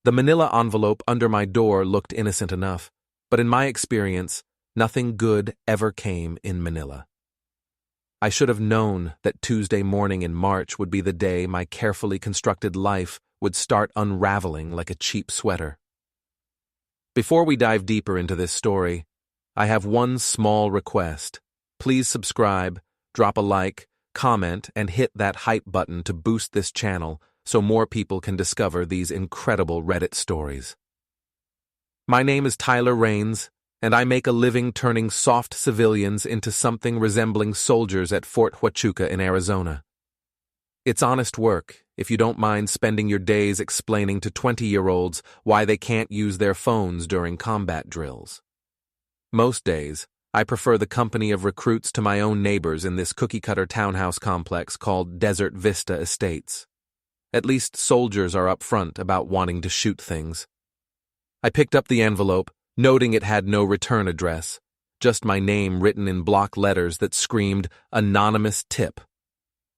The manila envelope under my door looked innocent enough, but in my experience, nothing good ever came in Manila. I should have known that Tuesday morning in March would be the day my carefully constructed life would start unraveling like a cheap sweater. Before we dive deeper into this story, I have one small request. Please subscribe, drop a like, comment, and hit that hype button to boost this channel so more people can discover these incredible Reddit stories. My name is Tyler Rains, and I make a living turning soft civilians into something resembling soldiers at Fort Huachuca in Arizona. It's honest work, if you don't mind spending your days explaining to 20-year-olds why they can't use their phones during combat drills. Most days, I prefer the company of recruits to my own neighbors in this cookie-cutter townhouse complex called Desert Vista Estates. At least soldiers are upfront about wanting to shoot things. I picked up the envelope, noting it had no return address, just my name written in block letters that screamed, "Anonymous Tip."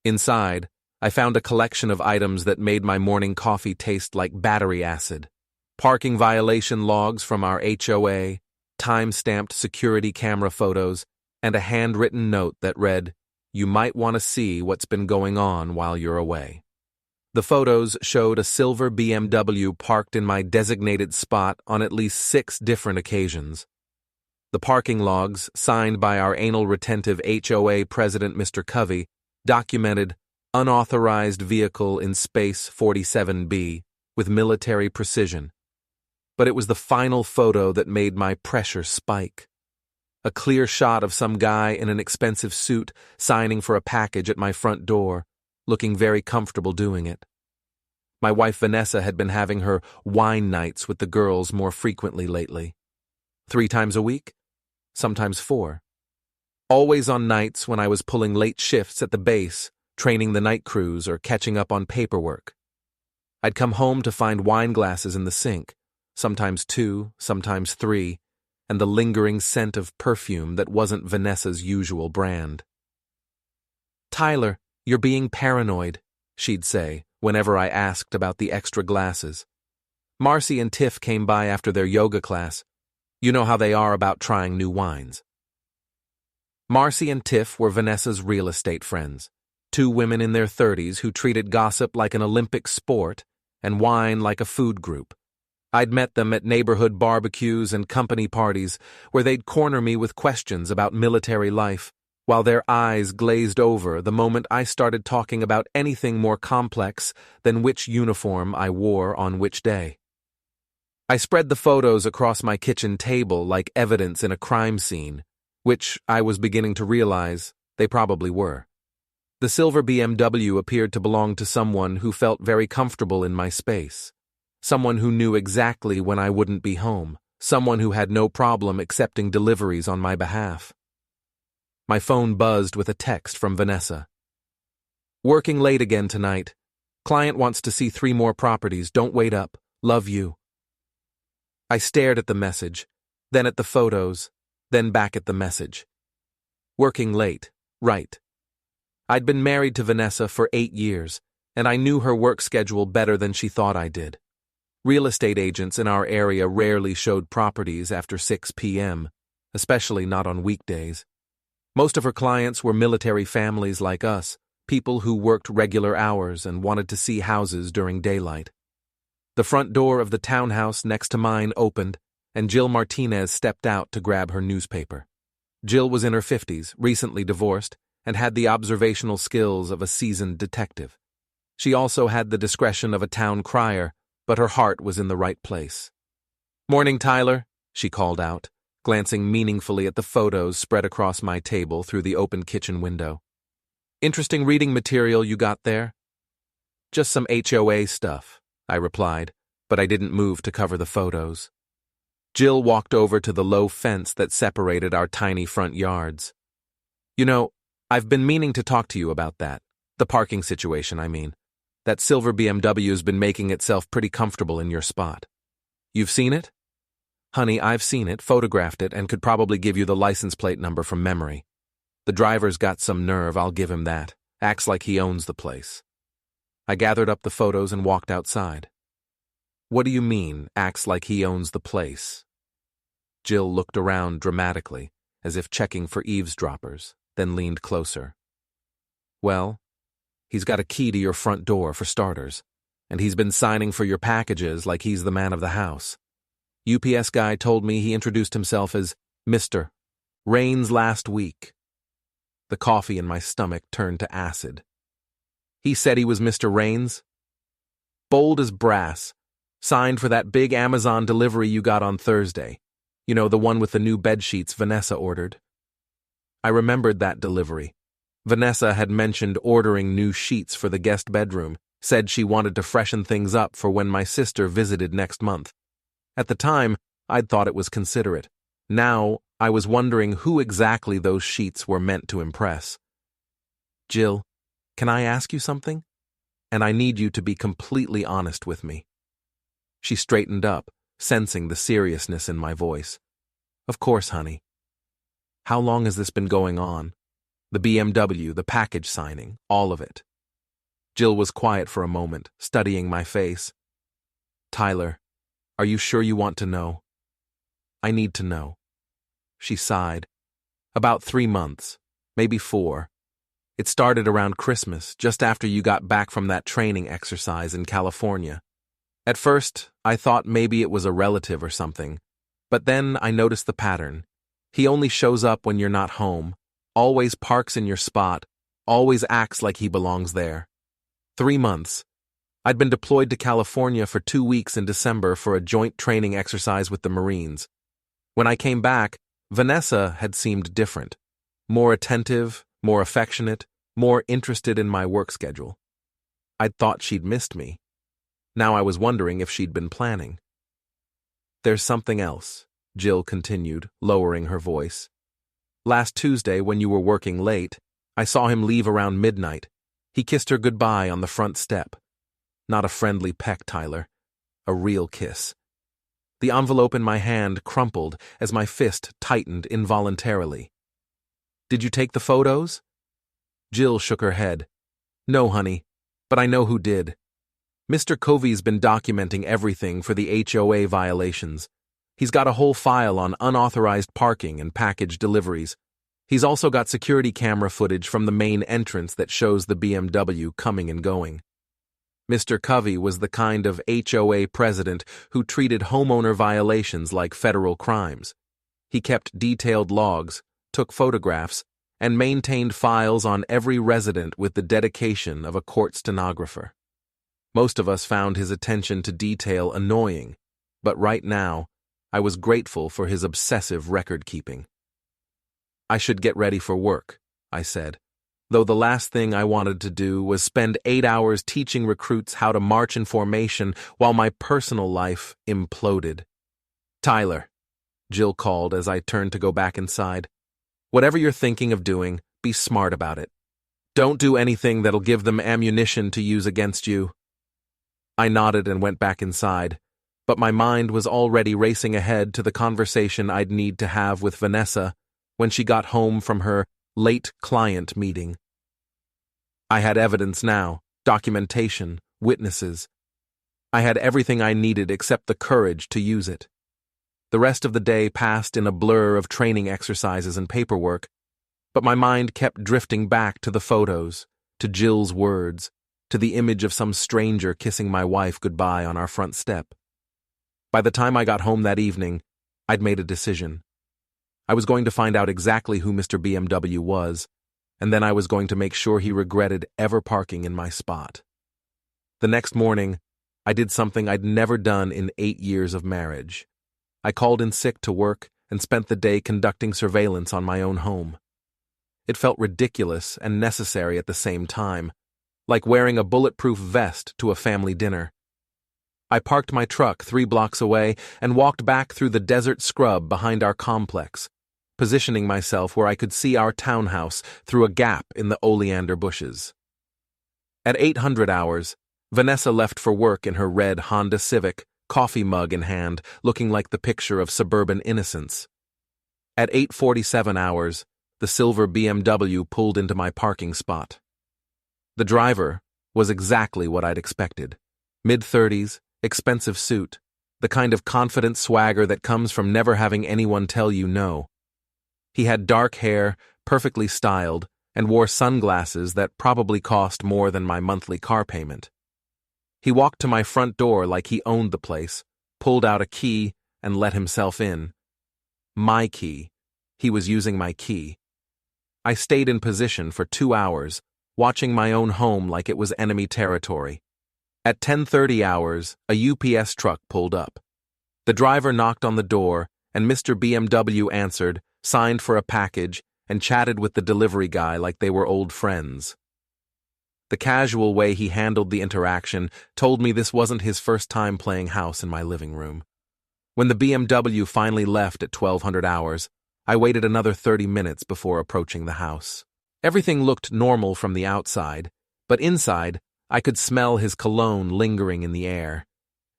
Inside, I found a collection of items that made my morning coffee taste like battery acid. Parking violation logs from our HOA, time-stamped security camera photos, and a handwritten note that read, "You might want to see what's been going on while you're away." The photos showed a silver BMW parked in my designated spot on at least 6 different occasions. The parking logs, signed by our anal-retentive HOA president Mr. Covey, documented unauthorized vehicle in space 47B with military precision. But it was the final photo that made my pressure spike. A clear shot of some guy in an expensive suit signing for a package at my front door, looking very comfortable doing it. My wife Vanessa had been having her wine nights with the girls more frequently lately. 3 times a week? Sometimes 4. Always on nights when I was pulling late shifts at the base, training the night crews or catching up on paperwork. I'd come home to find wine glasses in the sink, sometimes 2, sometimes 3, and the lingering scent of perfume that wasn't Vanessa's usual brand. "Tyler, you're being paranoid," she'd say whenever I asked about the extra glasses. Marcy and Tiff came by after their yoga class. You know how they are about trying new wines. Marcy and Tiff were Vanessa's real estate friends, 2 women in their 30s who treated gossip like an Olympic sport and wine like a food group. I'd met them at neighborhood barbecues and company parties where they'd corner me with questions about military life, while their eyes glazed over the moment I started talking about anything more complex than which uniform I wore on which day. I spread the photos across my kitchen table like evidence in a crime scene, which I was beginning to realize they probably were. The silver BMW appeared to belong to someone who felt very comfortable in my space, someone who knew exactly when I wouldn't be home, someone who had no problem accepting deliveries on my behalf. My phone buzzed with a text from Vanessa. "Working late again tonight. Client wants to see 3 more properties. Don't wait up. Love you." I stared at the message, then at the photos, then back at the message. Working late, right. I'd been married to Vanessa for 8 years, and I knew her work schedule better than she thought I did. Real estate agents in our area rarely showed properties after 6 p.m., especially not on weekdays. Most of her clients were military families like us, people who worked regular hours and wanted to see houses during daylight. The front door of the townhouse next to mine opened, and Jill Martinez stepped out to grab her newspaper. Jill was in her 50s, recently divorced, and had the observational skills of a seasoned detective. She also had the discretion of a town crier, but her heart was in the right place. "Morning, Tyler," she called out, glancing meaningfully at the photos spread across my table through the open kitchen window. "Interesting reading material you got there?" "Just some HOA stuff," I replied, but I didn't move to cover the photos. Jill walked over to the low fence that separated our tiny front yards. "You know, I've been meaning to talk to you about that. The parking situation, I mean. That silver BMW's been making itself pretty comfortable in your spot. You've seen it?" "Honey, I've seen it, photographed it, and could probably give you the license plate number from memory. The driver's got some nerve, I'll give him that. Acts like he owns the place." I gathered up the photos and walked outside. What do you mean, acts like he owns the place? Jill looked around dramatically, as if checking for eavesdroppers, then leaned closer. Well, he's got a key to your front door, for starters, and he's been signing for your packages like he's the man of the house. UPS guy told me he introduced himself as Mr. Rains last week. The coffee in my stomach turned to acid. He said he was Mr. Rains? Bold as brass. Signed for that big Amazon delivery you got on Thursday. You know, the one with the new bedsheets Vanessa ordered. I remembered that delivery. Vanessa had mentioned ordering new sheets for the guest bedroom, said she wanted to freshen things up for when my sister visited next month. At the time, I'd thought it was considerate. Now, I was wondering who exactly those sheets were meant to impress. Jill, can I ask you something? And I need you to be completely honest with me. She straightened up, sensing the seriousness in my voice. Of course, honey. How long has this been going on? The BMW, the package signing, all of it. Jill was quiet for a moment, studying my face. Tyler, are you sure you want to know? I need to know. She sighed. About 3 months, maybe 4. It started around Christmas, just after you got back from that training exercise in California. At first, I thought maybe it was a relative or something, but then I noticed the pattern. He only shows up when you're not home, always parks in your spot, always acts like he belongs there. 3 months. I'd been deployed to California for 2 weeks in December for a joint training exercise with the Marines. When I came back, Vanessa had seemed different. More attentive, more affectionate, more interested in my work schedule. I'd thought she'd missed me. Now I was wondering if she'd been planning. There's something else, Jill continued, lowering her voice. Last Tuesday, when you were working late, I saw him leave around midnight. He kissed her goodbye on the front step. Not a friendly peck, Tyler. A real kiss. The envelope in my hand crumpled as my fist tightened involuntarily. Did you take the photos? Jill shook her head. No, honey, but I know who did. Mr. Covey's been documenting everything for the HOA violations. He's got a whole file on unauthorized parking and package deliveries. He's also got security camera footage from the main entrance that shows the BMW coming and going. Mr. Covey was the kind of HOA president who treated homeowner violations like federal crimes. He kept detailed logs, took photographs, and maintained files on every resident with the dedication of a court stenographer. Most of us found his attention to detail annoying, but right now, I was grateful for his obsessive record-keeping. I should get ready for work, I said, though the last thing I wanted to do was spend 8 hours teaching recruits how to march in formation while my personal life imploded. Tyler, Jill called as I turned to go back inside. Whatever you're thinking of doing, be smart about it. Don't do anything that'll give them ammunition to use against you. I nodded and went back inside, but my mind was already racing ahead to the conversation I'd need to have with Vanessa when she got home from her late client meeting. I had evidence now, documentation, witnesses. I had everything I needed except the courage to use it. The rest of the day passed in a blur of training exercises and paperwork, but my mind kept drifting back to the photos, to Jill's words, to the image of some stranger kissing my wife goodbye on our front step. By the time I got home that evening, I'd made a decision. I was going to find out exactly who Mr. BMW was, and then I was going to make sure he regretted ever parking in my spot. The next morning, I did something I'd never done in 8 years of marriage. I called in sick to work and spent the day conducting surveillance on my own home. It felt ridiculous and necessary at the same time, like wearing a bulletproof vest to a family dinner. I parked my truck 3 blocks away and walked back through the desert scrub behind our complex, positioning myself where I could see our townhouse through a gap in the oleander bushes. At 800 hours, Vanessa left for work in her red Honda Civic, coffee mug in hand, looking like the picture of suburban innocence. At 8:47 hours, the silver BMW pulled into my parking spot. The driver was exactly what I'd expected. Mid-30s, expensive suit, the kind of confident swagger that comes from never having anyone tell you no. He had dark hair, perfectly styled, and wore sunglasses that probably cost more than my monthly car payment. He walked to my front door like he owned the place, pulled out a key, and let himself in. My key. He was using my key. I stayed in position for 2 hours, watching my own home like it was enemy territory. At 10:30 hours, a UPS truck pulled up. The driver knocked on the door, and Mr. BMW answered, signed for a package, and chatted with the delivery guy like they were old friends. The casual way he handled the interaction told me this wasn't his first time playing house in my living room. When the BMW finally left at 1200 hours, I waited another 30 minutes before approaching the house. Everything looked normal from the outside, but inside, I could smell his cologne lingering in the air.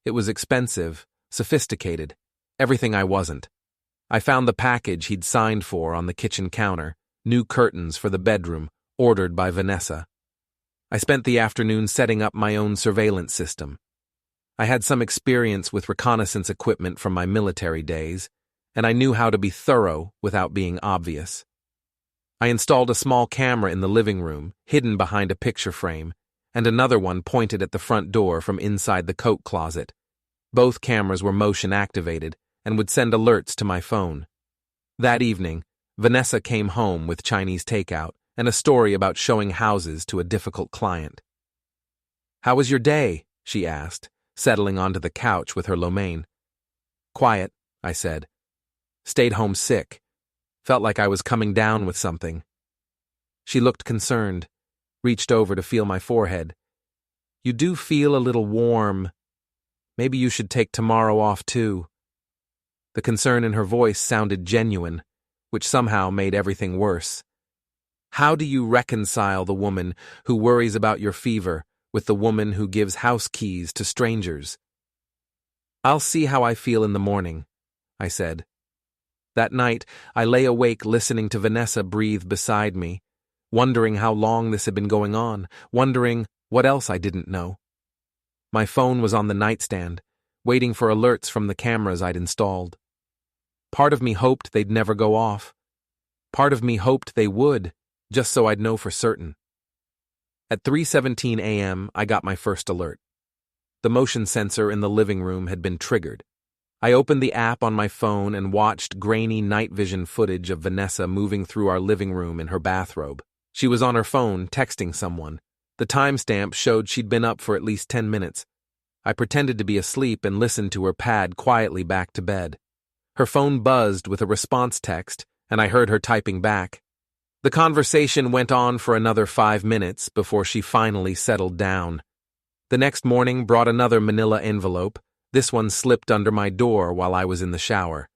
It was expensive, sophisticated, everything I wasn't. I found the package he'd signed for on the kitchen counter, new curtains for the bedroom, ordered by Vanessa. I spent the afternoon setting up my own surveillance system. I had some experience with reconnaissance equipment from my military days, and I knew how to be thorough without being obvious. I installed a small camera in the living room, hidden behind a picture frame, and another one pointed at the front door from inside the coat closet. Both cameras were motion-activated and would send alerts to my phone. That evening, Vanessa came home with Chinese takeout and a story about showing houses to a difficult client. "How was your day?" she asked, settling onto the couch with her lo mein. "Quiet," I said. "Stayed home sick. Felt like I was coming down with something." She looked concerned, reached over to feel my forehead. "You do feel a little warm. Maybe you should take tomorrow off too." The concern in her voice sounded genuine, which somehow made everything worse. How do you reconcile the woman who worries about your fever with the woman who gives house keys to strangers? "I'll see how I feel in the morning," I said. That night, I lay awake listening to Vanessa breathe beside me, wondering how long this had been going on, wondering what else I didn't know. My phone was on the nightstand, waiting for alerts from the cameras I'd installed. Part of me hoped they'd never go off. Part of me hoped they would, just so I'd know for certain. At 3:17 a.m., I got my first alert. The motion sensor in the living room had been triggered. I opened the app on my phone and watched grainy night vision footage of Vanessa moving through our living room in her bathrobe. She was on her phone, texting someone. The timestamp showed she'd been up for at least 10 minutes. I pretended to be asleep and listened to her pad quietly back to bed. Her phone buzzed with a response text, and I heard her typing back. The conversation went on for another 5 minutes before she finally settled down. The next morning brought another manila envelope. This one slipped under my door while I was in the shower.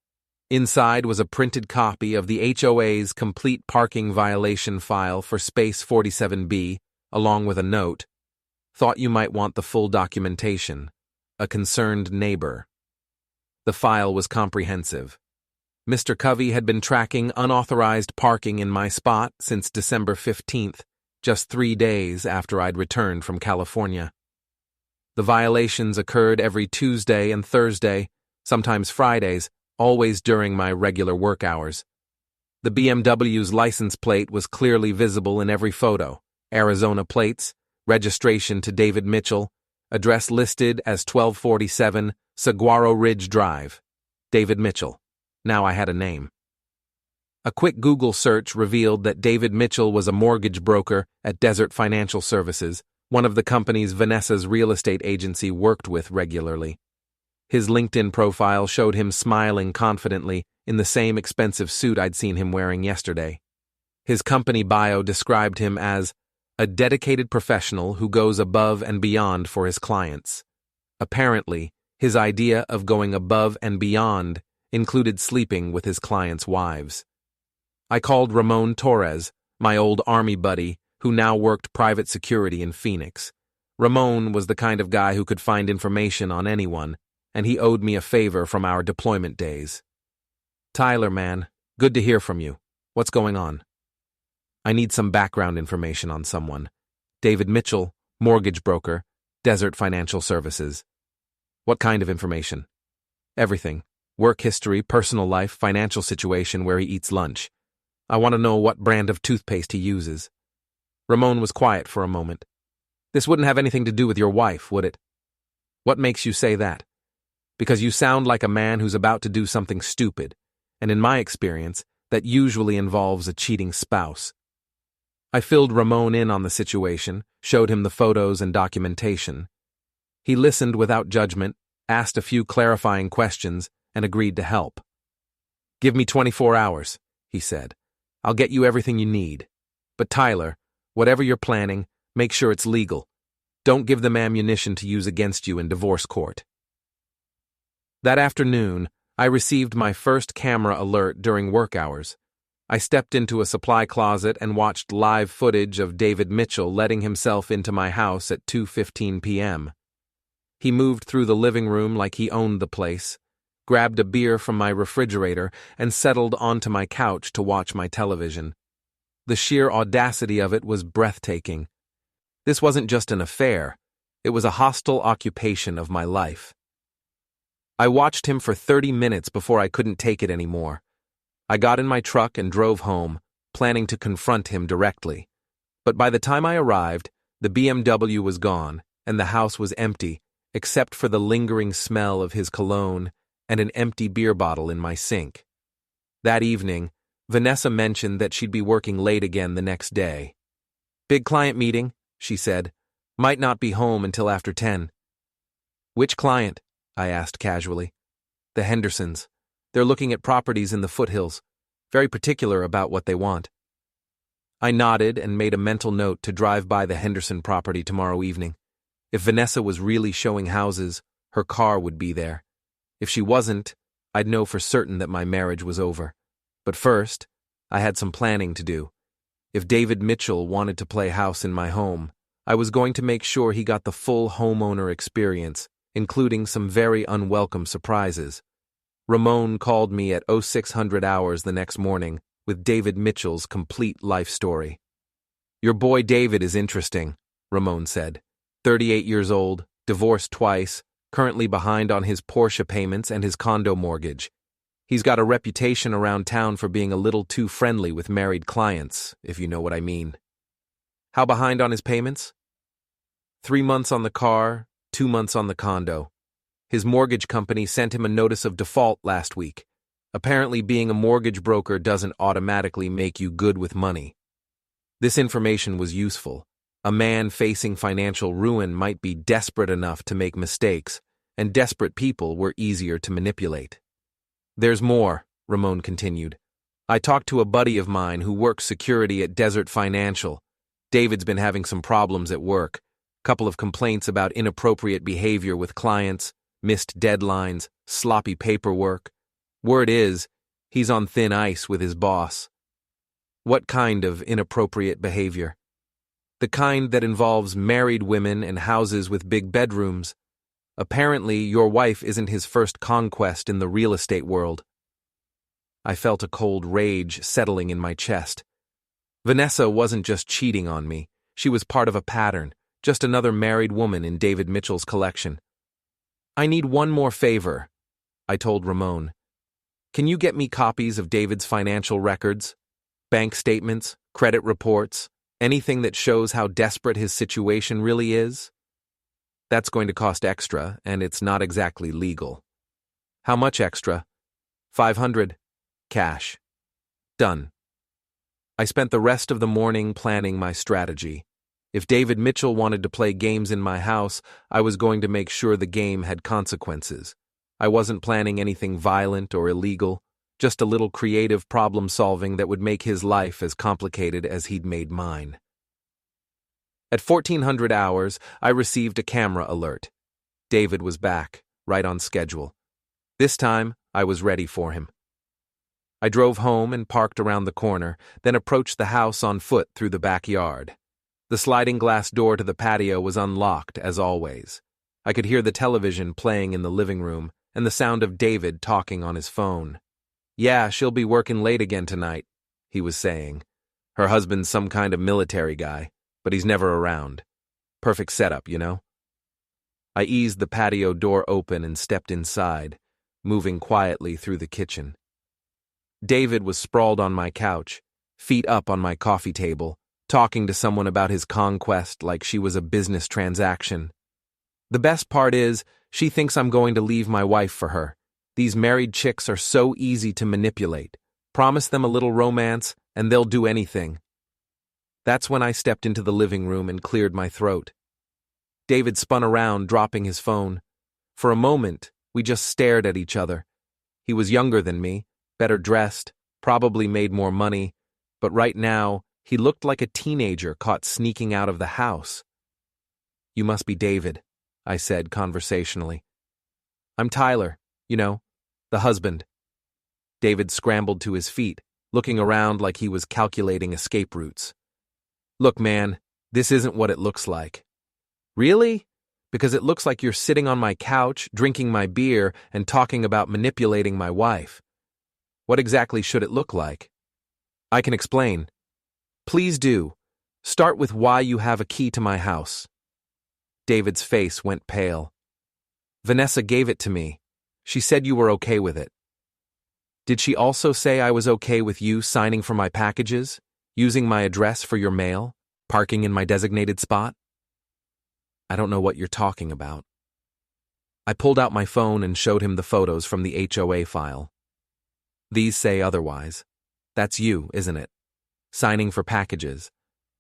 Inside was a printed copy of the HOA's complete parking violation file for space 47B, along with a note. "Thought you might want the full documentation. A concerned neighbor." The file was comprehensive. Mr. Covey had been tracking unauthorized parking in my spot since December 15th, just 3 days after I'd returned from California. The violations occurred every Tuesday and Thursday, sometimes Fridays, always during my regular work hours. The BMW's license plate was clearly visible in every photo. Arizona plates, registration to David Mitchell, address listed as 1247 Saguaro Ridge Drive. David Mitchell. Now I had a name. A quick Google search revealed that David Mitchell was a mortgage broker at Desert Financial Services, one of the companies Vanessa's real estate agency worked with regularly. His LinkedIn profile showed him smiling confidently in the same expensive suit I'd seen him wearing yesterday. His company bio described him as a dedicated professional who goes above and beyond for his clients. Apparently, his idea of going above and beyond included sleeping with his clients' wives. I called Ramon Torres, my old army buddy, who now worked private security in Phoenix. Ramon was the kind of guy who could find information on anyone, and he owed me a favor from our deployment days. "Tyler, man, good to hear from you. What's going on?" "I need some background information on someone. David Mitchell, mortgage broker, Desert Financial Services." What kind of information? Everything. Work history, personal life, financial situation, where he eats lunch. I want to know what brand of toothpaste he uses. Ramon was quiet for a moment. This wouldn't have anything to do with your wife, would it? What makes you say that? Because you sound like a man who's about to do something stupid, and in my experience, that usually involves a cheating spouse. I filled Ramon in on the situation, showed him the photos and documentation. He listened without judgment, asked a few clarifying questions, and agreed to help. "Give me 24 hours, he said. "I'll get you everything you need. But Tyler, whatever you're planning, make sure it's legal. Don't give them ammunition to use against you in divorce court." That afternoon, I received my first camera alert during work hours. I stepped into a supply closet and watched live footage of David Mitchell letting himself into my house at 2:15 p.m. He moved through the living room like he owned the place, grabbed a beer from my refrigerator, and settled onto my couch to watch my television. The sheer audacity of it was breathtaking. This wasn't just an affair, it was a hostile occupation of my life. I watched him for 30 minutes before I couldn't take it anymore. I got in my truck and drove home, planning to confront him directly. But by the time I arrived, the BMW was gone, and the house was empty, except for the lingering smell of his cologne and an empty beer bottle in my sink. That evening, Vanessa mentioned that she'd be working late again the next day. "Big client meeting," she said. "Might not be home until after 10. "Which client?" I asked casually. "The Hendersons. They're looking at properties in the foothills, very particular about what they want." I nodded and made a mental note to drive by the Henderson property tomorrow evening. If Vanessa was really showing houses, her car would be there. If she wasn't, I'd know for certain that my marriage was over. But first, I had some planning to do. If David Mitchell wanted to play house in my home, I was going to make sure he got the full homeowner experience, including some very unwelcome surprises. Ramon called me at 0600 hours the next morning with David Mitchell's complete life story. "Your boy David is interesting," Ramon said. 38 years old, divorced twice, currently behind on his Porsche payments and his condo mortgage. He's got a reputation around town for being a little too friendly with married clients, if you know what I mean. "How behind on his payments?" 3 months on the car, 2 months on the condo. His mortgage company sent him a notice of default last week. Apparently, being a mortgage broker doesn't automatically make you good with money. This information was useful. A man facing financial ruin might be desperate enough to make mistakes, and desperate people were easier to manipulate. "There's more," Ramon continued. "I talked to a buddy of mine who works security at Desert Financial. David's been having some problems at work. Couple of complaints about inappropriate behavior with clients, missed deadlines, sloppy paperwork. Word is, he's on thin ice with his boss." "What kind of inappropriate behavior?" "The kind that involves married women and houses with big bedrooms. Apparently, your wife isn't his first conquest in the real estate world." I felt a cold rage settling in my chest. Vanessa wasn't just cheating on me, she was part of a pattern, just another married woman in David Mitchell's collection. "I need one more favor," I told Ramon. "Can you get me copies of David's financial records? Bank statements, credit reports, anything that shows how desperate his situation really is?" "That's going to cost extra, and it's not exactly legal." "How much extra?" $500. Cash. Done. I spent the rest of the morning planning my strategy. If David Mitchell wanted to play games in my house, I was going to make sure the game had consequences. I wasn't planning anything violent or illegal, just a little creative problem-solving that would make his life as complicated as he'd made mine. At 1400 hours, I received a camera alert. David was back, right on schedule. This time, I was ready for him. I drove home and parked around the corner, then approached the house on foot through the backyard. The sliding glass door to the patio was unlocked, as always. I could hear the television playing in the living room and the sound of David talking on his phone. "Yeah, she'll be working late again tonight," he was saying. "Her husband's some kind of military guy, but he's never around. Perfect setup, you know?" I eased the patio door open and stepped inside, moving quietly through the kitchen. David was sprawled on my couch, feet up on my coffee table, talking to someone about his conquest like she was a business transaction. The best part is, she thinks I'm going to leave my wife for her. These married chicks are so easy to manipulate. Promise them a little romance, and they'll do anything. That's when I stepped into the living room and cleared my throat. David spun around, dropping his phone. For a moment, we just stared at each other. He was younger than me, better dressed, probably made more money, but right now, he looked like a teenager caught sneaking out of the house. "You must be David," I said conversationally. "I'm Tyler, the husband." David scrambled to his feet, looking around like he was calculating escape routes. "Look, man, this isn't what it looks like." "Really? Because it looks like you're sitting on my couch, drinking my beer, and talking about manipulating my wife. What exactly should it look like?" "I can explain." "Please do. Start with why you have a key to my house." David's face went pale. "Vanessa gave it to me. She said you were okay with it." "Did she also say I was okay with you signing for my packages, using my address for your mail, parking in my designated spot?" "I don't know what you're talking about." I pulled out my phone and showed him the photos from the HOA file. "These say otherwise. That's you, isn't it? Signing for packages,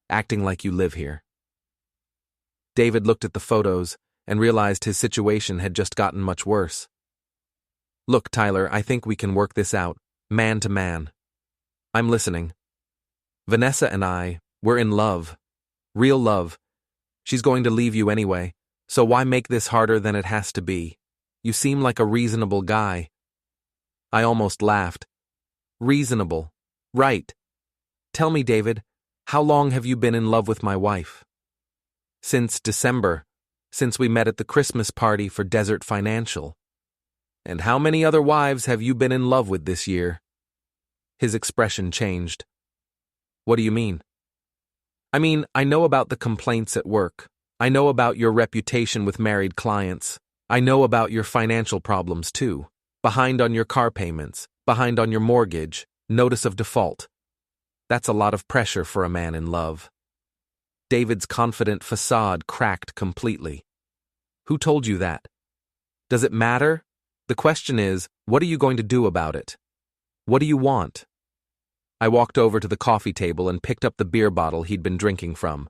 acting like you live here." David looked at the photos and realized his situation had just gotten much worse. "Look, Tyler, I think we can work this out, man to man." "I'm listening." "Vanessa and we're in love. Real love. She's going to leave you anyway, so why make this harder than it has to be? You seem like a reasonable guy." I almost laughed. "Reasonable. Right. Tell me, David, how long have you been in love with my wife?" "Since December, since we met at the Christmas party for Desert Financial." "And how many other wives have you been in love with this year?" His expression changed. "What do you mean?" "I mean, I know about the complaints at work. I know about your reputation with married clients. I know about your financial problems too. Behind on your car payments, behind on your mortgage, notice of default. That's a lot of pressure for a man in love." David's confident facade cracked completely. "Who told you that? Does it matter? The question is, what are you going to do about it? What do you want?" I walked over to the coffee table and picked up the beer bottle he'd been drinking from.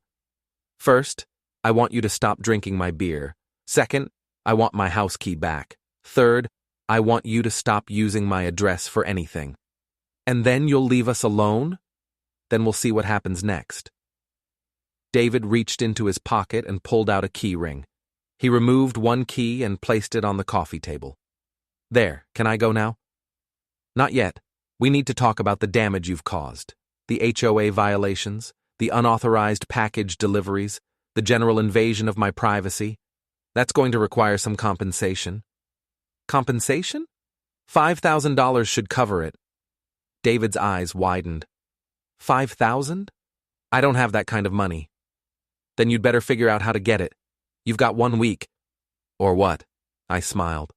"First, I want you to stop drinking my beer. Second, I want my house key back. Third, I want you to stop using my address for anything. And then you'll leave us alone? Then we'll see what happens next." David reached into his pocket and pulled out a key ring. He removed one key and placed it on the coffee table. "There, can I go now?" "Not yet. We need to talk about the damage you've caused. The HOA violations, the unauthorized package deliveries, the general invasion of my privacy. That's going to require some compensation." "Compensation? $5,000 should cover it." David's eyes widened. $5,000? I don't have that kind of money." "Then you'd better figure out how to get it. You've got 1 week." "Or what?" I smiled.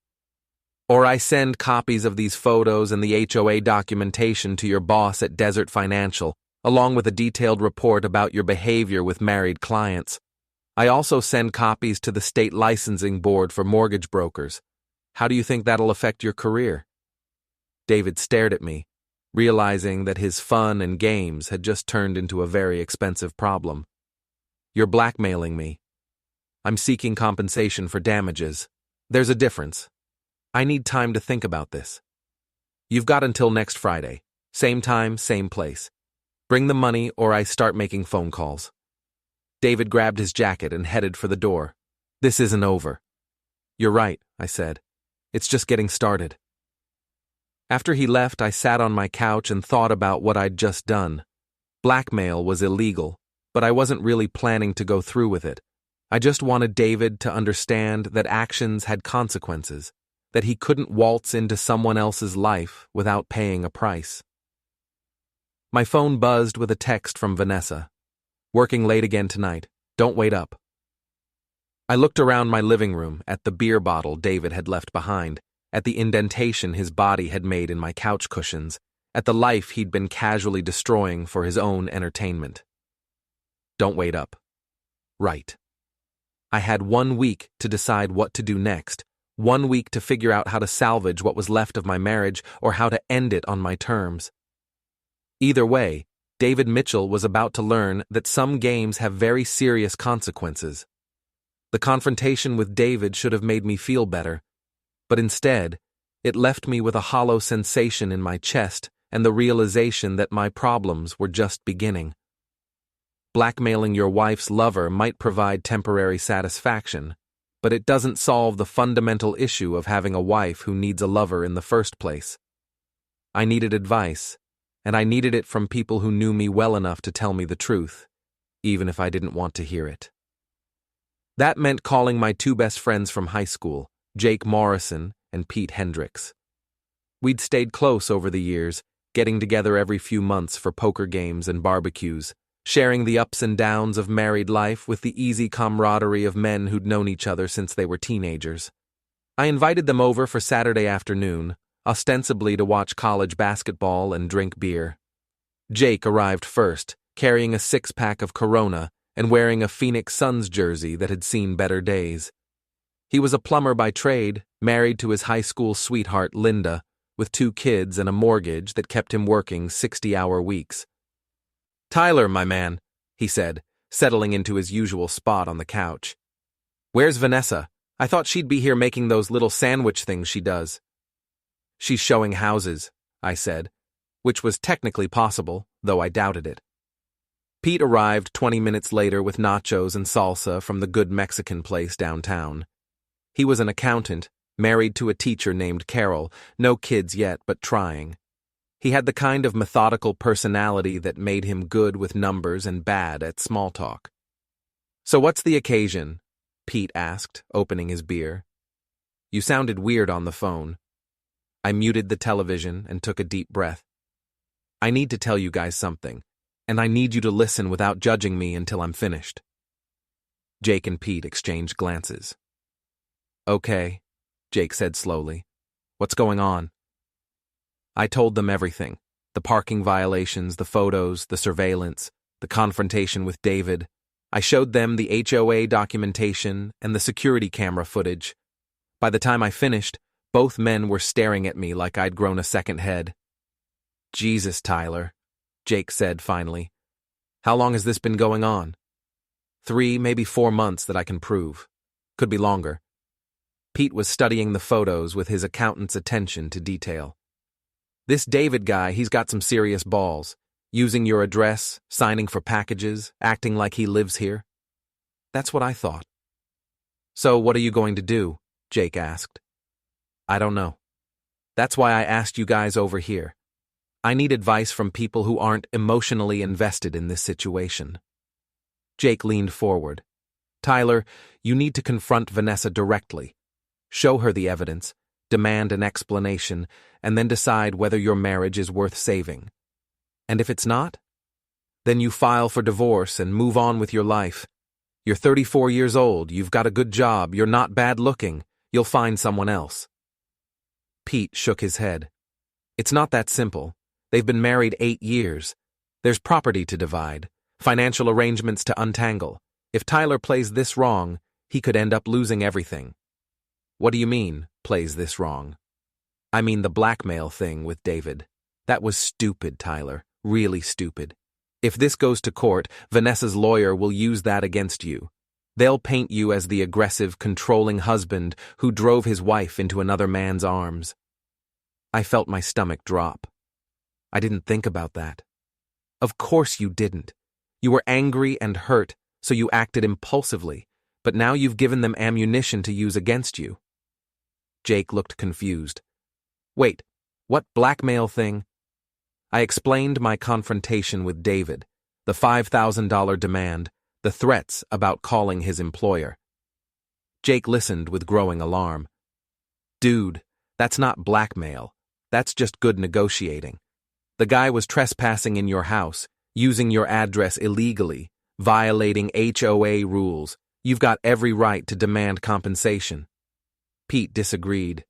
"Or I send copies of these photos and the HOA documentation to your boss at Desert Financial, along with a detailed report about your behavior with married clients. I also send copies to the state licensing board for mortgage brokers. How do you think that'll affect your career?" David stared at me, realizing that his fun and games had just turned into a very expensive problem. "You're blackmailing me. I'm seeking compensation for damages. There's a difference. I need time to think about this." "You've got until next Friday. Same time, same place. Bring the money or I start making phone calls." David grabbed his jacket and headed for the door. "This isn't over." "You're right," I said. "It's just getting started." After he left, I sat on my couch and thought about what I'd just done. Blackmail was illegal, but I wasn't really planning to go through with it. I just wanted David to understand that actions had consequences, that he couldn't waltz into someone else's life without paying a price. My phone buzzed with a text from Vanessa. "Working late again tonight. Don't wait up." I looked around my living room at the beer bottle David had left behind, at the indentation his body had made in my couch cushions, at the life he'd been casually destroying for his own entertainment. Don't wait up. Right. I had 1 week to decide what to do next, 1 week to figure out how to salvage what was left of my marriage or how to end it on my terms. Either way, David Mitchell was about to learn that some games have very serious consequences. The confrontation with David should have made me feel better, but instead, it left me with a hollow sensation in my chest and the realization that my problems were just beginning. Blackmailing your wife's lover might provide temporary satisfaction, but it doesn't solve the fundamental issue of having a wife who needs a lover in the first place. I needed advice, and I needed it from people who knew me well enough to tell me the truth, even if I didn't want to hear it. That meant calling my 2 best friends from high school, Jake Morrison and Pete Hendricks. We'd stayed close over the years, getting together every few months for poker games and barbecues, sharing the ups and downs of married life with the easy camaraderie of men who'd known each other since they were teenagers. I invited them over for Saturday afternoon, ostensibly to watch college basketball and drink beer. Jake arrived first, carrying a 6-pack of Corona and wearing a Phoenix Suns jersey that had seen better days. He was a plumber by trade, married to his high school sweetheart Linda, with 2 kids and a mortgage that kept him working 60-hour weeks. "Tyler, my man," he said, settling into his usual spot on the couch. "Where's Vanessa? I thought she'd be here making those little sandwich things she does." "She's showing houses," I said, which was technically possible, though I doubted it. Pete arrived 20 minutes later with nachos and salsa from the good Mexican place downtown. He was an accountant, married to a teacher named Carol, no kids yet but trying. He had the kind of methodical personality that made him good with numbers and bad at small talk. "So what's the occasion?" Pete asked, opening his beer. "You sounded weird on the phone." I muted the television and took a deep breath. "I need to tell you guys something, and I need you to listen without judging me until I'm finished." Jake and Pete exchanged glances. "Okay," Jake said slowly. "What's going on?" I told them everything. The parking violations, the photos, the surveillance, the confrontation with David. I showed them the HOA documentation and the security camera footage. By the time I finished, both men were staring at me like I'd grown a second head. "Jesus, Tyler," Jake said finally. "How long has this been going on?" 3, maybe 4 months that I can prove. Could be longer. Pete was studying the photos with his accountant's attention to detail. "This David guy, he's got some serious balls. Using your address, signing for packages, acting like he lives here." That's what I thought. "So what are you going to do?" Jake asked. "I don't know. That's why I asked you guys over here. I need advice from people who aren't emotionally invested in this situation." Jake leaned forward. "Tyler, you need to confront Vanessa directly. Show her the evidence, demand an explanation, and then decide whether your marriage is worth saving. And if it's not, then you file for divorce and move on with your life. You're 34 years old, you've got a good job, you're not bad looking, you'll find someone else." Pete shook his head. "It's not that simple. They've been married 8 years. There's property to divide, financial arrangements to untangle. If Tyler plays this wrong, he could end up losing everything." "What do you mean, plays this wrong?" "I mean the blackmail thing with David. That was stupid, Tyler, really stupid. If this goes to court, Vanessa's lawyer will use that against you. They'll paint you as the aggressive, controlling husband who drove his wife into another man's arms." I felt my stomach drop. I didn't think about that. Of course you didn't. You were angry and hurt, so you acted impulsively, but now you've given them ammunition to use against you. Jake looked confused. "Wait, what blackmail thing?" I explained my confrontation with David, the $5,000 demand, the threats about calling his employer. Jake listened with growing alarm. "Dude, that's not blackmail. That's just good negotiating. The guy was trespassing in your house, using your address illegally, violating HOA rules. You've got every right to demand compensation. Pete disagreed.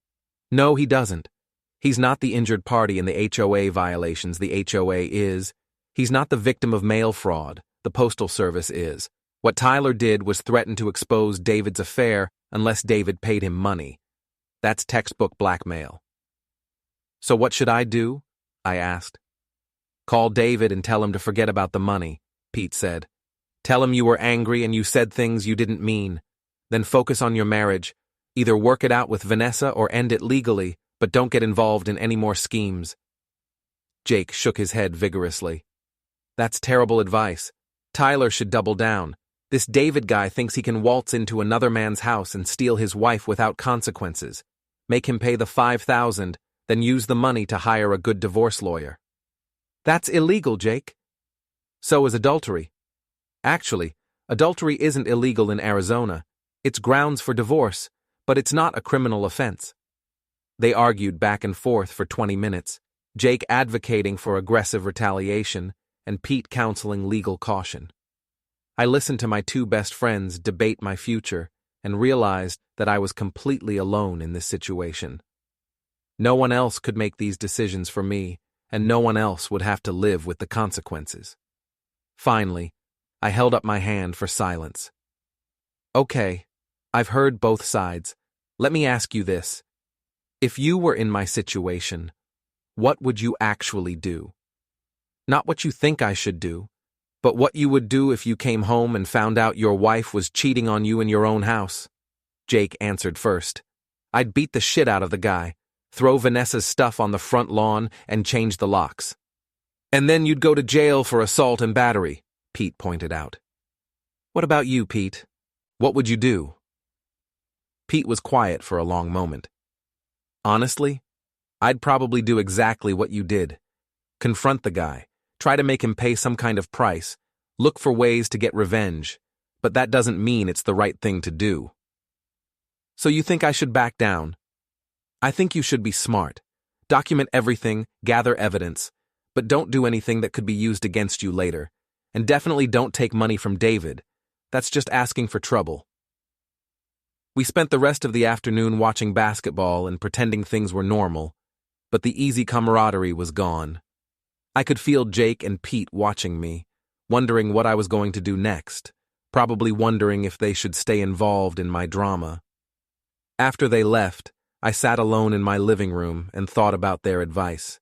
No, he doesn't. He's not the injured party in the HOA violations the HOA is. He's not the victim of mail fraud the Postal Service is. What Tyler did was threaten to expose David's affair unless David paid him money. That's textbook blackmail. So what should I do? I asked. Call David and tell him to forget about the money, Pete said. Tell him you were angry and you said things you didn't mean. Then focus on your marriage. Either work it out with Vanessa or end it legally, but don't get involved in any more schemes. Jake shook his head vigorously. That's terrible advice. Tyler should double down. This David guy thinks he can waltz into another man's house and steal his wife without consequences. Make him pay the $5,000, then use the money to hire a good divorce lawyer. That's illegal, Jake. So is adultery. Actually, adultery isn't illegal in Arizona. It's grounds for divorce, but it's not a criminal offense. They argued back and forth for 20 minutes, Jake advocating for aggressive retaliation and Pete counseling legal caution. I listened to my two best friends debate my future and realized that I was completely alone in this situation. No one else could make these decisions for me, and no one else would have to live with the consequences. Finally, I held up my hand for silence. Okay, I've heard both sides. Let me ask you this. If you were in my situation, what would you actually do? Not what you think I should do, but what you would do if you came home and found out your wife was cheating on you in your own house. Jake answered first. I'd beat the shit out of the guy, throw Vanessa's stuff on the front lawn, and change the locks. And then you'd go to jail for assault and battery, Pete pointed out. What about you, Pete? What would you do? Pete was quiet for a long moment. Honestly, I'd probably do exactly what you did. Confront the guy, try to make him pay some kind of price, look for ways to get revenge, but that doesn't mean it's the right thing to do. So you think I should back down? I think you should be smart. Document everything, gather evidence, but don't do anything that could be used against you later. And definitely don't take money from David. That's just asking for trouble. We spent the rest of the afternoon watching basketball and pretending things were normal, but the easy camaraderie was gone. I could feel Jake and Pete watching me, wondering what I was going to do next, probably wondering if they should stay involved in my drama. After they left, I sat alone in my living room and thought about their advice.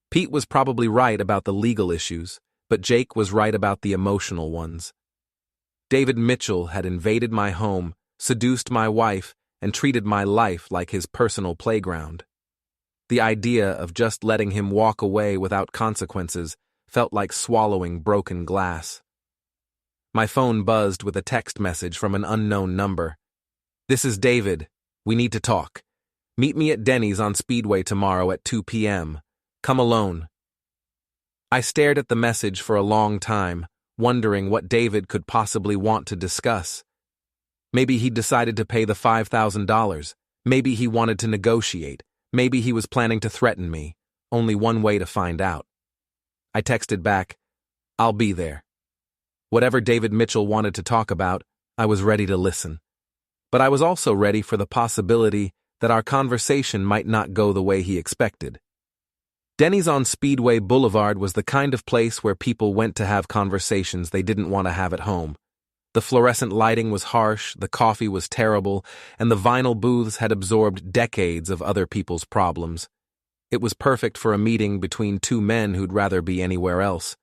Pete was probably right about the legal issues, but Jake was right about the emotional ones. David Mitchell had invaded my home, seduced my wife, and treated my life like his personal playground. The idea of just letting him walk away without consequences felt like swallowing broken glass. My phone buzzed with a text message from an unknown number. This is David. We need to talk. Meet me at Denny's on Speedway tomorrow at 2 p.m. Come alone. I stared at the message for a long time, wondering what David could possibly want to discuss. Maybe he'd decided to pay the $5,000. Maybe he wanted to negotiate. Maybe he was planning to threaten me. Only one way to find out. I texted back, I'll be there. Whatever David Mitchell wanted to talk about, I was ready to listen. But I was also ready for the possibility that our conversation might not go the way he expected. Denny's on Speedway Boulevard was the kind of place where people went to have conversations they didn't want to have at home. The fluorescent lighting was harsh, the coffee was terrible, and the vinyl booths had absorbed decades of other people's problems. It was perfect for a meeting between two men who'd rather be anywhere else.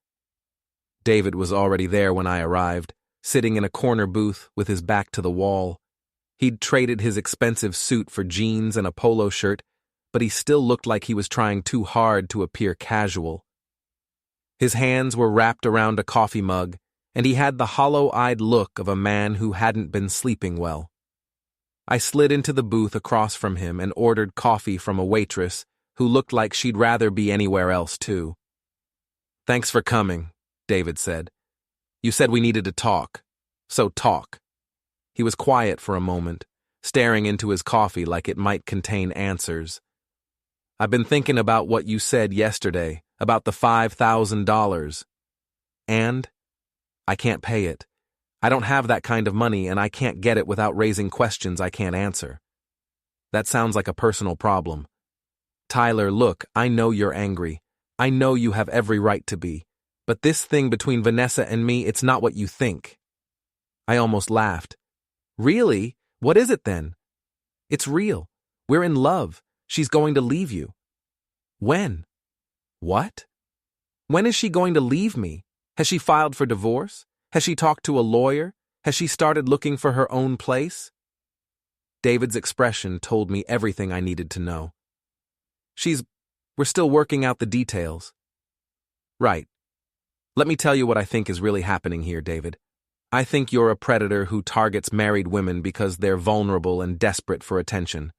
David was already there when I arrived, sitting in a corner booth with his back to the wall. He'd traded his expensive suit for jeans and a polo shirt, but he still looked like he was trying too hard to appear casual. His hands were wrapped around a coffee mug, and he had the hollow-eyed look of a man who hadn't been sleeping well. I slid into the booth across from him and ordered coffee from a waitress who looked like she'd rather be anywhere else, too. Thanks for coming, David said. You said we needed to talk, so talk. He was quiet for a moment, staring into his coffee like it might contain answers. I've been thinking about what you said yesterday, about the $5,000. And? I can't pay it. I don't have that kind of money and I can't get it without raising questions I can't answer. That sounds like a personal problem. Tyler, look, I know you're angry. I know you have every right to be. But this thing between Vanessa and me, it's not what you think. I almost laughed. Really? What is it then? It's real. We're in love. She's going to leave you. When? What? When is she going to leave me? Has she filed for divorce? Has she talked to a lawyer? Has she started looking for her own place? David's expression told me everything I needed to know. We're still working out the details. Right. Let me tell you what I think is really happening here, David. I think you're a predator who targets married women because they're vulnerable and desperate for attention.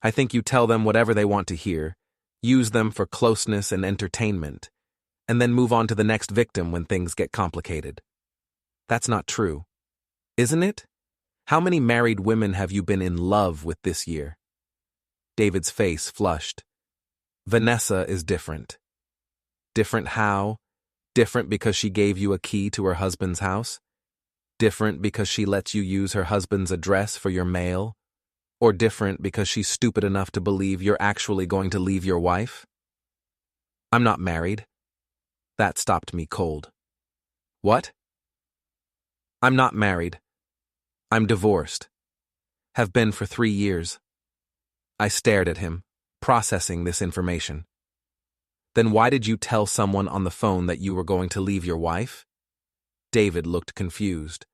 I think you tell them whatever they want to hear, use them for closeness and entertainment, and then move on to the next victim when things get complicated. That's not true, isn't it? How many married women have you been in love with this year? David's face flushed. Vanessa is different. Different how? Different because she gave you a key to her husband's house? Different because she lets you use her husband's address for your mail? Or different because she's stupid enough to believe you're actually going to leave your wife? I'm not married. That stopped me cold. What? I'm not married. I'm divorced. Have been for 3 years. I stared at him, processing this information. Then why did you tell someone on the phone that you were going to leave your wife? David looked confused.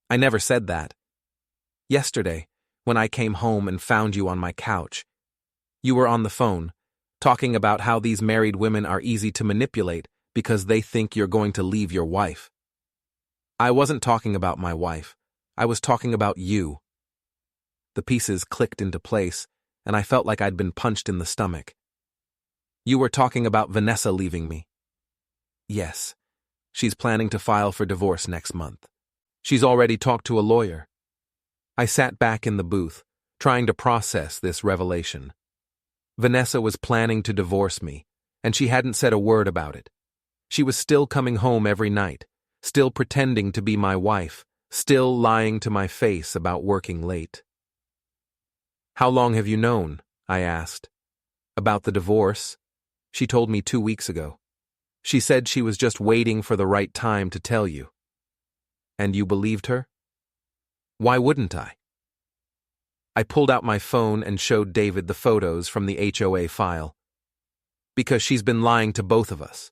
I never said that. Yesterday, when I came home and found you on my couch, you were on the phone, talking about how these married women are easy to manipulate because they think you're going to leave your wife. I wasn't talking about my wife. I was talking about you. The pieces clicked into place, and I felt like I'd been punched in the stomach. You were talking about Vanessa leaving me. Yes. She's planning to file for divorce next month. She's already talked to a lawyer. I sat back in the booth, trying to process this revelation. Vanessa was planning to divorce me, and she hadn't said a word about it. She was still coming home every night, still pretending to be my wife, still lying to my face about working late. How long have you known? I asked. About the divorce? She told me 2 weeks ago. She said she was just waiting for the right time to tell you. And you believed her? Why wouldn't I? I pulled out my phone and showed David the photos from the HOA file. Because she's been lying to both of us.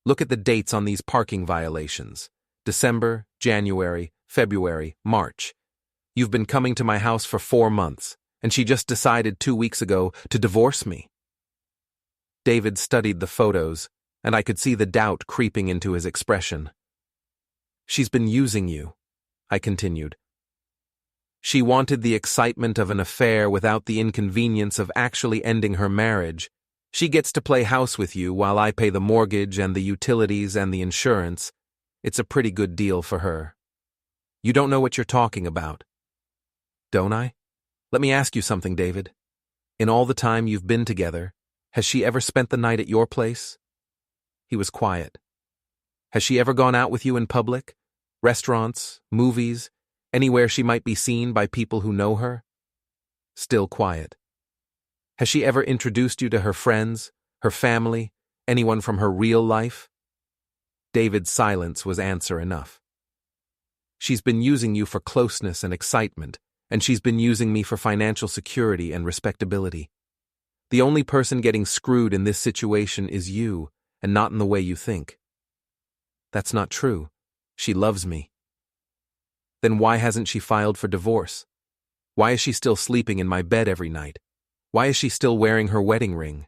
Look at the dates on these parking violations. December, January, February, March. You've been coming to my house for 4 months, and she just decided 2 weeks ago to divorce me. David studied the photos, and I could see the doubt creeping into his expression. She's been using you, I continued. She wanted the excitement of an affair without the inconvenience of actually ending her marriage. She gets to play house with you while I pay the mortgage and the utilities and the insurance. It's a pretty good deal for her. You don't know what you're talking about. Don't I? Let me ask you something, David. In all the time you've been together, has she ever spent the night at your place? He was quiet. Has she ever gone out with you in public? Restaurants, movies, anywhere she might be seen by people who know her? Still quiet. Has she ever introduced you to her friends, her family, anyone from her real life? David's silence was answer enough. She's been using you for closeness and excitement, and she's been using me for financial security and respectability. The only person getting screwed in this situation is you, and not in the way you think. That's not true. She loves me. Then why hasn't she filed for divorce? Why is she still sleeping in my bed every night? Why is she still wearing her wedding ring?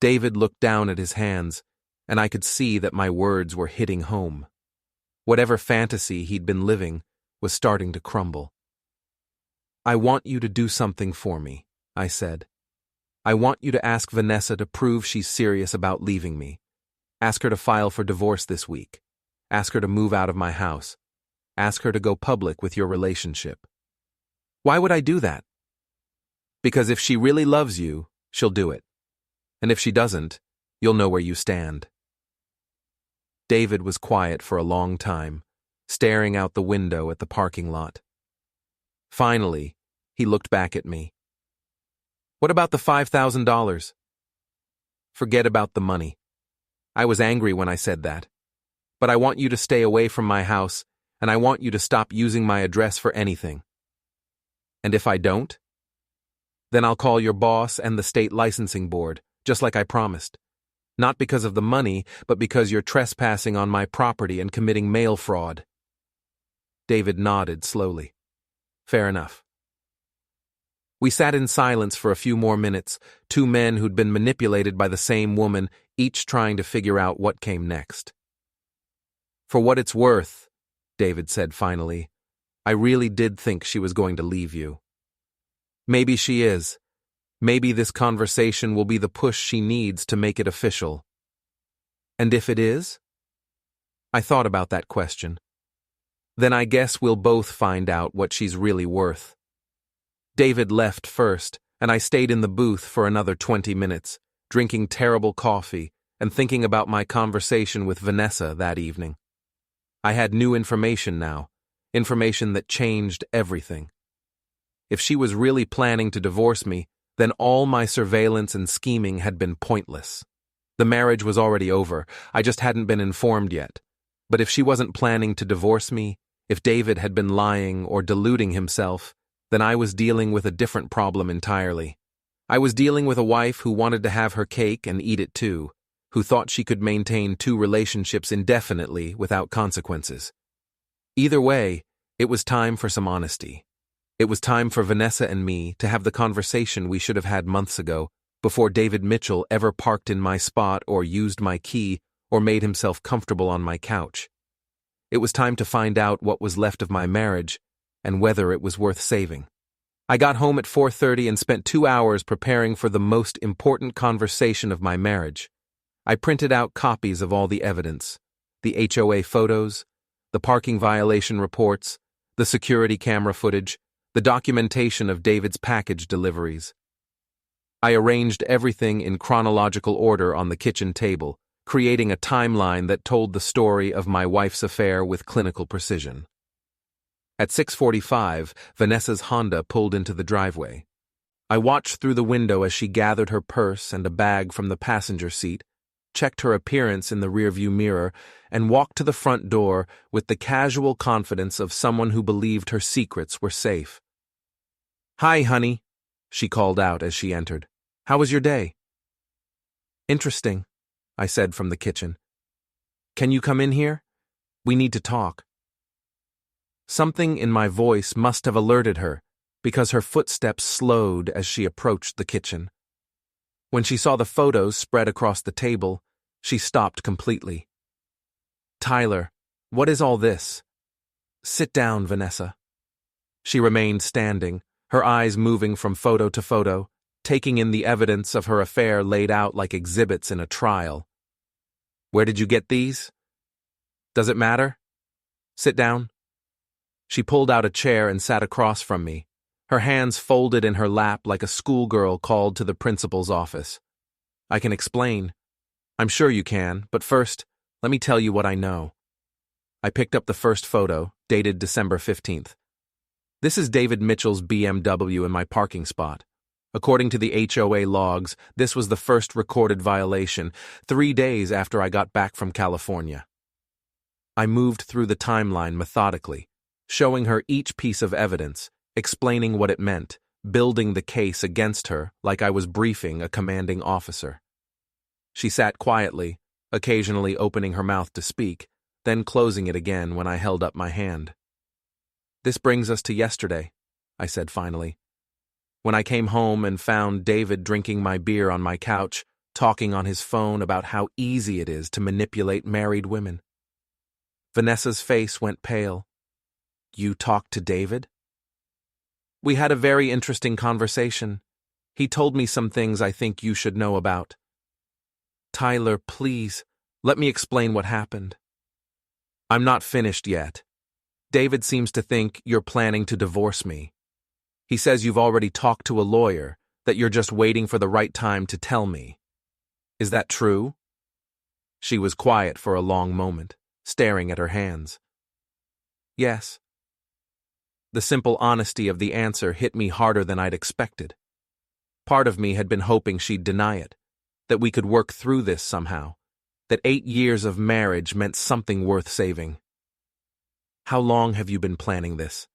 David looked down at his hands, and I could see that my words were hitting home. Whatever fantasy he'd been living was starting to crumble. I want you to do something for me, I said. I want you to ask Vanessa to prove she's serious about leaving me. Ask her to file for divorce this week. Ask her to move out of my house. Ask her to go public with your relationship. Why would I do that? Because if she really loves you, she'll do it. And if she doesn't, you'll know where you stand. David was quiet for a long time, staring out the window at the parking lot. Finally, he looked back at me. What about the $5,000? Forget about the money. I was angry when I said that. But I want you to stay away from my house, and I want you to stop using my address for anything. And if I don't? Then I'll call your boss and the state licensing board, just like I promised. Not because of the money, but because you're trespassing on my property and committing mail fraud. David nodded slowly. Fair enough. We sat in silence for a few more minutes, two men who'd been manipulated by the same woman, each trying to figure out what came next. For what it's worth, David said finally, I really did think she was going to leave you. Maybe she is. Maybe this conversation will be the push she needs to make it official. And if it is? I thought about that question. Then I guess we'll both find out what she's really worth. David left first, and I stayed in the booth for another 20 minutes, drinking terrible coffee and thinking about my conversation with Vanessa that evening. I had new information now, information that changed everything. If she was really planning to divorce me, then all my surveillance and scheming had been pointless. The marriage was already over, I just hadn't been informed yet. But if she wasn't planning to divorce me, if David had been lying or deluding himself, then I was dealing with a different problem entirely. I was dealing with a wife who wanted to have her cake and eat it too, who thought she could maintain two relationships indefinitely without consequences. Either way, it was time for some honesty. It was time for Vanessa and me to have the conversation we should have had months ago, before David Mitchell ever parked in my spot or used my key or made himself comfortable on my couch. It was time to find out what was left of my marriage and whether it was worth saving. I got home at 4:30 and spent 2 hours preparing for the most important conversation of my marriage. I printed out copies of all the evidence, the HOA photos, the parking violation reports, the security camera footage, the documentation of David's package deliveries. I arranged everything in chronological order on the kitchen table, creating a timeline that told the story of my wife's affair with clinical precision. At 6:45, Vanessa's Honda pulled into the driveway. I watched through the window as she gathered her purse and a bag from the passenger seat, checked her appearance in the rearview mirror, and walked to the front door with the casual confidence of someone who believed her secrets were safe. "Hi, honey," she called out as she entered. "How was your day?" "Interesting," I said from the kitchen. "Can you come in here? We need to talk." Something in my voice must have alerted her, because her footsteps slowed as she approached the kitchen. When she saw the photos spread across the table, she stopped completely. "Tyler, what is all this?" "Sit down, Vanessa." She remained standing, her eyes moving from photo to photo, taking in the evidence of her affair laid out like exhibits in a trial. "Where did you get these?" "Does it matter?" "Sit down." She pulled out a chair and sat across from me, her hands folded in her lap like a schoolgirl called to the principal's office. "I can explain. I'm sure you can, but first, let me tell you what I know." I picked up the first photo, dated December 15th. This is David Mitchell's BMW in my parking spot. According to the HOA logs, this was the first recorded violation, 3 days after I got back from California. I moved through the timeline methodically, showing her each piece of evidence, explaining what it meant, building the case against her like I was briefing a commanding officer. She sat quietly, occasionally opening her mouth to speak, then closing it again when I held up my hand. "This brings us to yesterday," I said finally. When I came home and found David drinking my beer on my couch, talking on his phone about how easy it is to manipulate married women. Vanessa's face went pale. "You talked to David?" "We had a very interesting conversation. He told me some things I think you should know about." "Tyler, please, let me explain what happened." "I'm not finished yet. David seems to think you're planning to divorce me. He says you've already talked to a lawyer, that you're just waiting for the right time to tell me. Is that true?" She was quiet for a long moment, staring at her hands. Yes. The simple honesty of the answer hit me harder than I'd expected. Part of me had been hoping she'd deny it, that we could work through this somehow, that 8 years of marriage meant something worth saving. How long have you been planning this?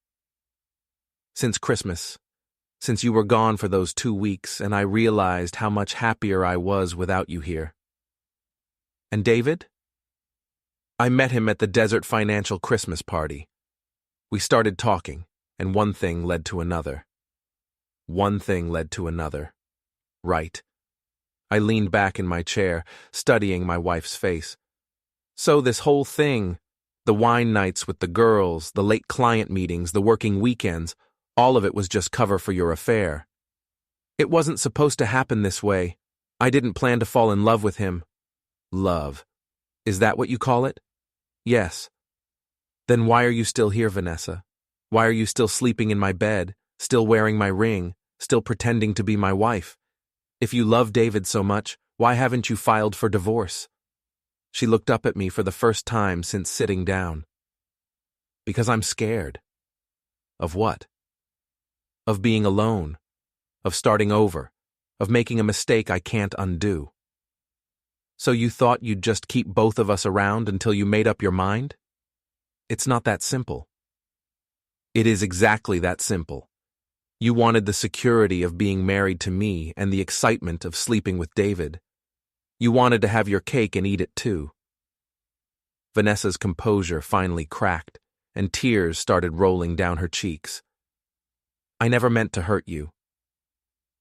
Since Christmas, since you were gone for those 2 weeks and I realized how much happier I was without you here. And David? I met him at the Desert Financial Christmas party. We started talking, and one thing led to another. One thing led to another. Right. I leaned back in my chair, studying my wife's face. So this whole thing, the wine nights with the girls, the late client meetings, the working weekends, all of it was just cover for your affair. It wasn't supposed to happen this way. I didn't plan to fall in love with him. Love. Is that what you call it? Yes. Then why are you still here, Vanessa? Why are you still sleeping in my bed, still wearing my ring, still pretending to be my wife? If you love David so much, why haven't you filed for divorce? She looked up at me for the first time since sitting down. Because I'm scared. Of what? Of being alone, of starting over, of making a mistake I can't undo. So you thought you'd just keep both of us around until you made up your mind? It's not that simple. It is exactly that simple. You wanted the security of being married to me and the excitement of sleeping with David. You wanted to have your cake and eat it too. Vanessa's composure finally cracked, and tears started rolling down her cheeks. I never meant to hurt you.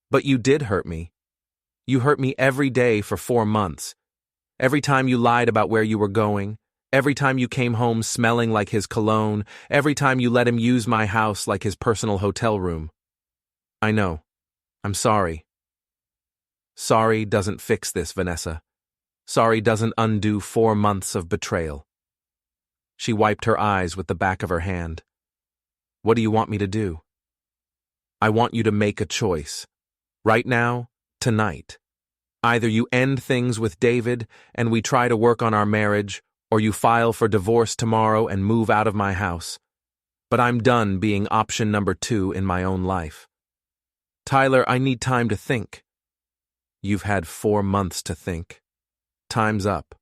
But you did hurt me. You hurt me every day for 4 months. Every time you lied about where you were going, every time you came home smelling like his cologne, every time you let him use my house like his personal hotel room. I know. I'm sorry. Sorry doesn't fix this, Vanessa. Sorry doesn't undo 4 months of betrayal. She wiped her eyes with the back of her hand. What do you want me to do? I want you to make a choice. Right now, tonight. Either you end things with David and we try to work on our marriage, or you file for divorce tomorrow and move out of my house. But I'm done being option number 2 in my own life. Tyler, I need time to think. You've had 4 months to think. Time's up.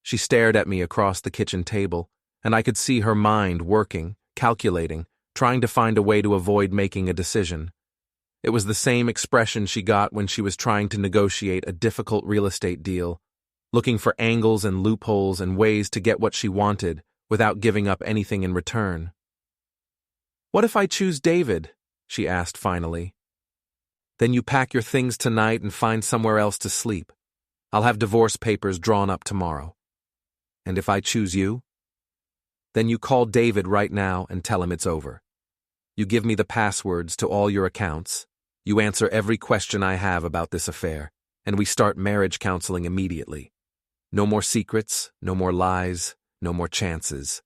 She stared at me across the kitchen table, and I could see her mind working, calculating, trying to find a way to avoid making a decision. It was the same expression she got when she was trying to negotiate a difficult real estate deal, looking for angles and loopholes and ways to get what she wanted without giving up anything in return. What if I choose David? She asked finally. Then you pack your things tonight and find somewhere else to sleep. I'll have divorce papers drawn up tomorrow. And if I choose you? Then you call David right now and tell him it's over. You give me the passwords to all your accounts. You answer every question I have about this affair, and we start marriage counseling immediately. No more secrets, no more lies, no more chances.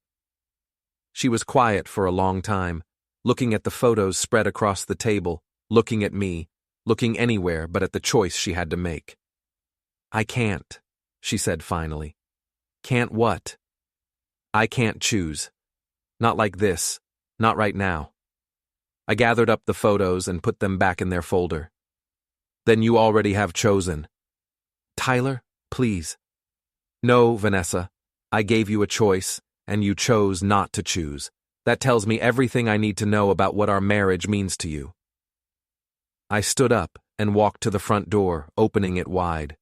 She was quiet for a long time, looking at the photos spread across the table, looking at me, looking anywhere but at the choice she had to make. I can't, she said finally. Can't what? I can't choose. Not like this, not right now. I gathered up the photos and put them back in their folder. Then you already have chosen. Tyler, please. No, Vanessa. I gave you a choice, and you chose not to choose. That tells me everything I need to know about what our marriage means to you. I stood up and walked to the front door, opening it wide.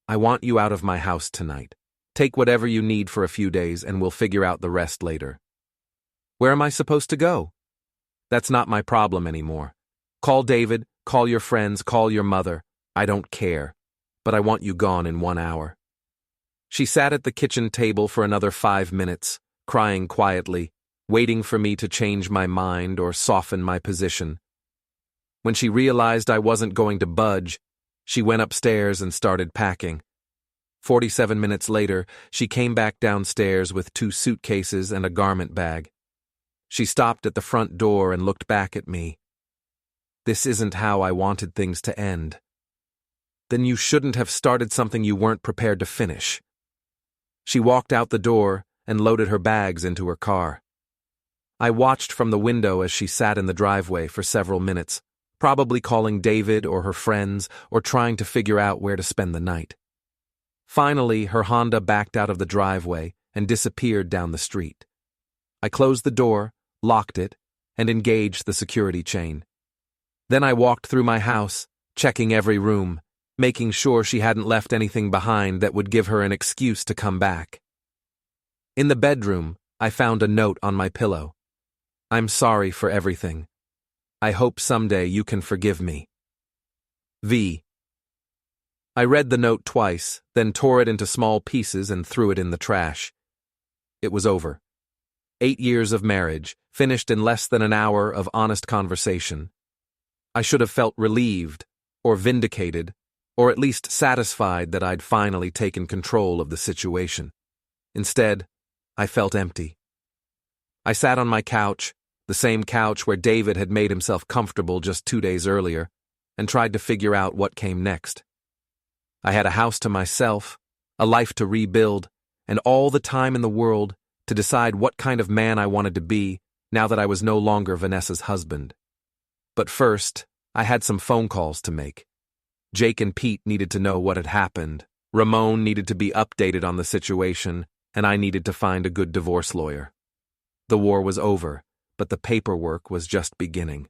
I want you out of my house tonight. Take whatever you need for a few days, and we'll figure out the rest later. Where am I supposed to go? That's not my problem anymore. Call David, call your friends, call your mother. I don't care. But I want you gone in 1 hour. She sat at the kitchen table for another 5 minutes, crying quietly, waiting for me to change my mind or soften my position. When she realized I wasn't going to budge, she went upstairs and started packing. 47 minutes later, she came back downstairs with 2 suitcases and a garment bag. She stopped at the front door and looked back at me. This isn't how I wanted things to end. Then you shouldn't have started something you weren't prepared to finish. She walked out the door and loaded her bags into her car. I watched from the window as she sat in the driveway for several minutes, probably calling David or her friends or trying to figure out where to spend the night. Finally, her Honda backed out of the driveway and disappeared down the street. I closed the door, locked it, and engaged the security chain. Then I walked through my house, checking every room, making sure she hadn't left anything behind that would give her an excuse to come back. In the bedroom, I found a note on my pillow. "I'm sorry for everything. I hope someday you can forgive me. V." I read the note twice, then tore it into small pieces and threw it in the trash. It was over. 8 years of marriage, finished in less than an hour of honest conversation. I should have felt relieved, or vindicated, or at least satisfied that I'd finally taken control of the situation. Instead, I felt empty. I sat on my couch, the same couch where David had made himself comfortable just 2 days earlier, and tried to figure out what came next. I had a house to myself, a life to rebuild, and all the time in the world to decide what kind of man I wanted to be now that I was no longer Vanessa's husband. But first, I had some phone calls to make. Jake and Pete needed to know what had happened, Ramon needed to be updated on the situation, and I needed to find a good divorce lawyer. The war was over, but the paperwork was just beginning.